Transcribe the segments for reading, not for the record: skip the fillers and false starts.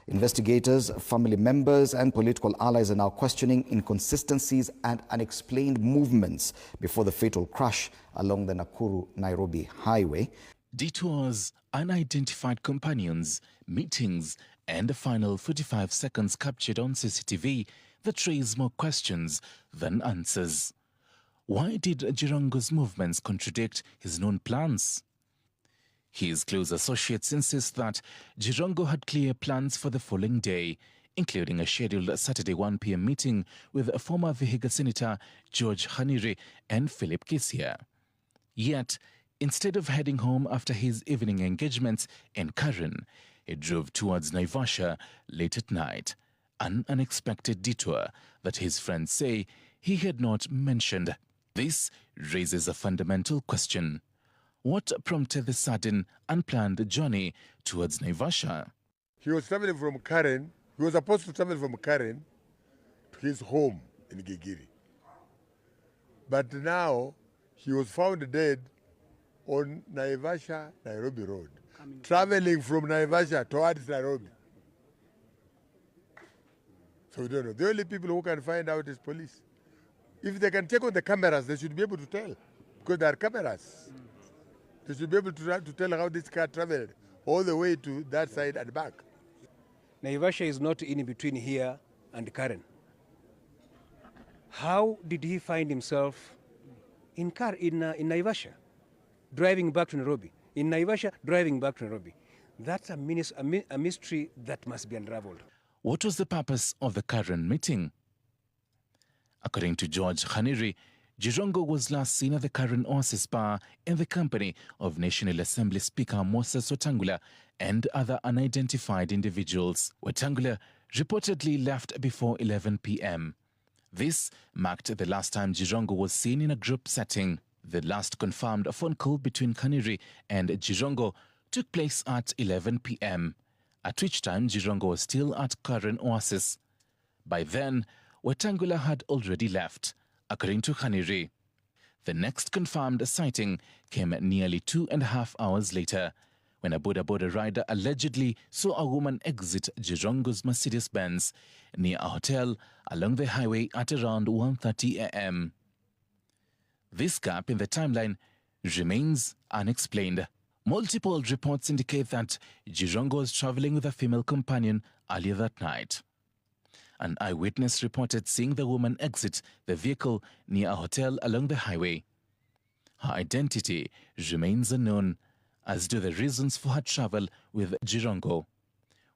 Investigators, family members and political allies are now questioning inconsistencies and unexplained movements before the fatal crash along the Nakuru-Nairobi highway. Detours, unidentified companions, meetings, and the final 45 seconds captured on CCTV that raise more questions than answers. Why did JIRONGO's movements contradict his known plans? His close associates insist that JIRONGO had clear plans for the following day, including a scheduled Saturday 1 p.m. meeting with former Vihiga Senator George Khanire and Philip Kisia. Yet, instead of heading home after his evening engagements in Karen, he drove towards Naivasha late at night, an unexpected detour that his friends say he had not mentioned. This raises a fundamental question. What prompted the sudden, unplanned journey towards Naivasha? He was traveling from Karen. He was supposed to travel from Karen to his home in Gigiri. But now he was found dead on Naivasha-Nairobi Road, traveling from Naivasha towards Nairobi. So we don't know. The only people who can find out is police. If they can check on the cameras, they should be able to tell, because there are cameras. They should be able to tell how this car traveled all the way to that side and back. Naivasha is not in between here and Karen. How did he find himself in Naivasha, driving back to Nairobi? In Naivasha, driving back to Nairobi. That's a mystery that must be unraveled. What was the purpose of the Karen meeting? According to George Khanire, JIRONGO was last seen at the Karen Oasis Bar in the company of National Assembly Speaker Moses Wetangula and other unidentified individuals. Wetangula reportedly left before 11 p.m. This marked the last time JIRONGO was seen in a group setting. The last confirmed phone call between Khanire and JIRONGO took place at 11 p.m., at which time JIRONGO was still at Karen Oasis. By then, Wetangula had already left, according to Khanire. The next confirmed sighting came nearly 2.5 hours later, when a Boda Boda rider allegedly saw a woman exit JIRONGO's Mercedes-Benz near a hotel along the highway at around 1:30 a.m. This gap in the timeline remains unexplained. Multiple reports indicate that JIRONGO was traveling with a female companion earlier that night. An eyewitness reported seeing the woman exit the vehicle near a hotel along the highway. Her identity remains unknown, as do the reasons for her travel with JIRONGO,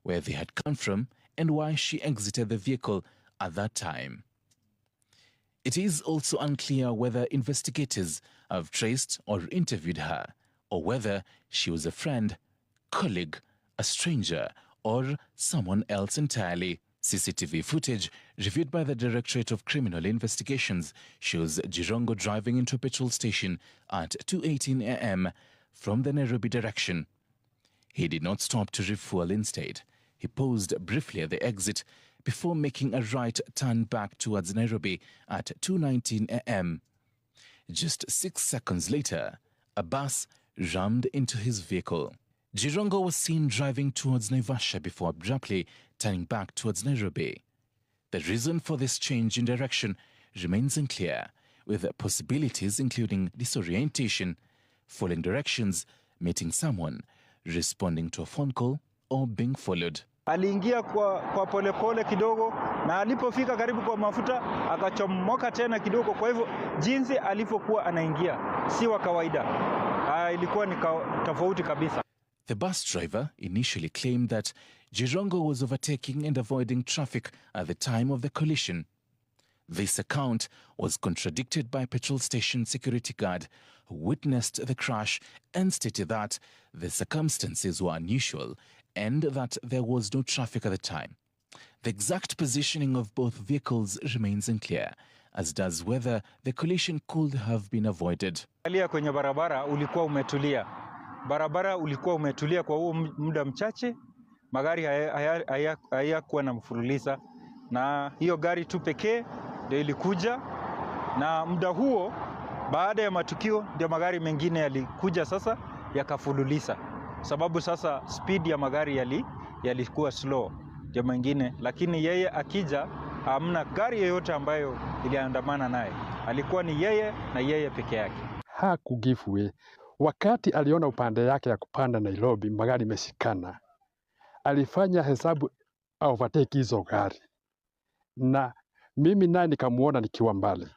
where they had come from and why she exited the vehicle at that time. It is also unclear whether investigators have traced or interviewed her, or whether she was a friend, colleague, a stranger, or someone else entirely. CCTV footage reviewed by the Directorate of Criminal Investigations shows JIRONGO driving into a petrol station at 2:18 a.m. from the Nairobi direction. He did not stop to refuel instead. He paused briefly at the exit before making a right turn back towards Nairobi at 2:19 a.m. Just 6 seconds later, a bus rammed into his vehicle. JIRONGO was seen driving towards Naivasha before abruptly turning back towards Nairobi. The reason for this change in direction remains unclear, with possibilities including disorientation, following directions, meeting someone, responding to a phone call, or being followed. Aliingia kwa polepole kidogo na alipofika karibu kwa mafuta akachomoka tena kidogo. Kwa hivyo jinsi alivyokuwa anaingia si wa kawaida, ilikuwa ni tofauti kabisa. The bus driver initially claimed that JIRONGO was overtaking and avoiding traffic at the time of the collision. This account was contradicted by a petrol station security guard who witnessed the crash and stated that the circumstances were unusual and that there was no traffic at the time. The exact positioning of both vehicles remains unclear, as does whether the collision could have been avoided. Kwenye barabara ulikuwa umetulia. Barabara ulikuwa umetulia kwa huo muda mchache, magari hayakuwa na mfululiza, na hiyo gari tu pekee ndio ilikuja, na muda huo baada ya matukio ndio magari mengine yalikuja sasa yakafululiza, sababu sasa speed ya magari yalikuwa slow. jamaa mwingine, lakini yeye akija hamna gari yoyote ambayo iliandamana naye. Alikuwa ni yeye na yeye peke yake. Hakugive way. Wakati aliona upande yake ya kupanda Nairobi magari meshikana, alifanya hesabu overtake hizo gari, na mimi naye nikamuona nikiwa mbali.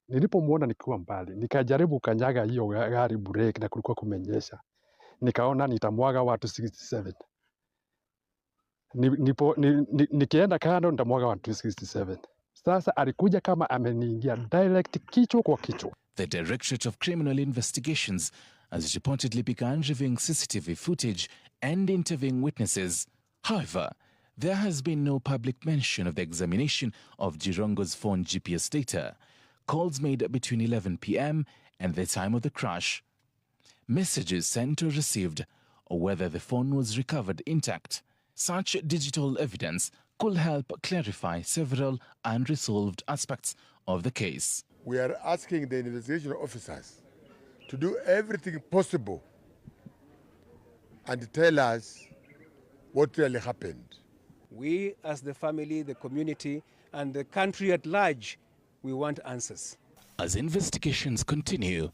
Nilipomuona nikiwa mbali, nikajaribu kanyaga hiyo gari break, na kulikuwa kumenyesha. Nikaona nitamwaga watu 67. Nikienda kando nitamwaga watu 67. Sasa alikuja kama ameniingia direct kichwa kwa kichwa. The Directorate of Criminal Investigations has reportedly begun reviewing CCTV footage and interviewing witnesses. However, there has been no public mention of the examination of Jirongo's phone GPS data, calls made between 11 p.m. and the time of the crash, messages sent or received, or whether the phone was recovered intact. Such digital evidence could help clarify several unresolved aspects of the case. We are asking the investigation officers to do everything possible and tell us what really happened. We, as the family, the community, and the country at large, we want answers. As investigations continue,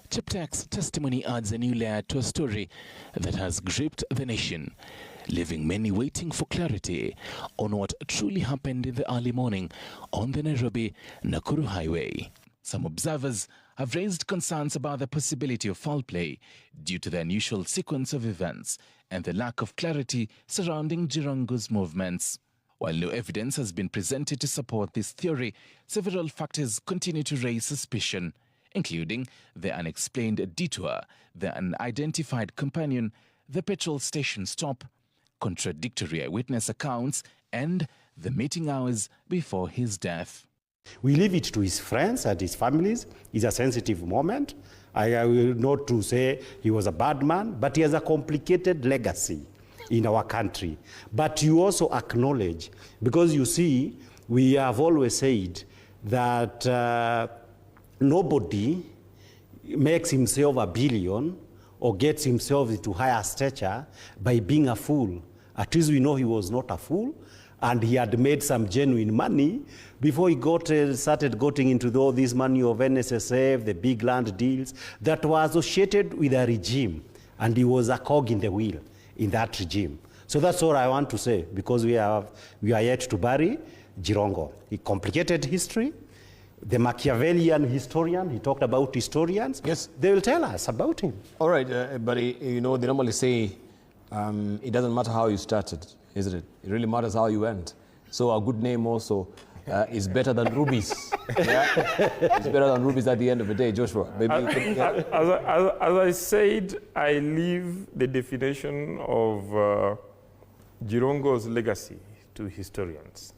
Cheptak's testimony adds a new layer to a story that has gripped the nation, leaving many waiting for clarity on what truly happened in the early morning on the Nairobi-Nakuru highway. Some observers have raised concerns about the possibility of foul play due to the unusual sequence of events and the lack of clarity surrounding Jirongo's movements. While no evidence has been presented to support this theory, several factors continue to raise suspicion, including the unexplained detour, the unidentified companion, the petrol station stop, contradictory eyewitness accounts, and the meeting hours before his death. We leave it to his friends and his families. It's a sensitive moment. I will not to say he was a bad man, but he has a complicated legacy in our country. But you also acknowledge, because you see, we have always said that nobody makes himself a billion or gets himself into higher stature by being a fool. At least we know he was not a fool, and he had made some genuine money before he started getting into all this money of NSSF, the big land deals that were associated with a regime, and he was a cog in the wheel in that regime. So that's all I want to say, because we are yet to bury Jirongo. A complicated history. The Machiavellian historian, he talked about historians. Yes. They will tell us about him. All right, but you know, they normally say it doesn't matter how you started, isn't it? It really matters how you end. So a good name also is better than rubies. Yeah? It's better than rubies at the end of the day, Joshua. Maybe as I said, I leave the definition of Jirongo's legacy to historians.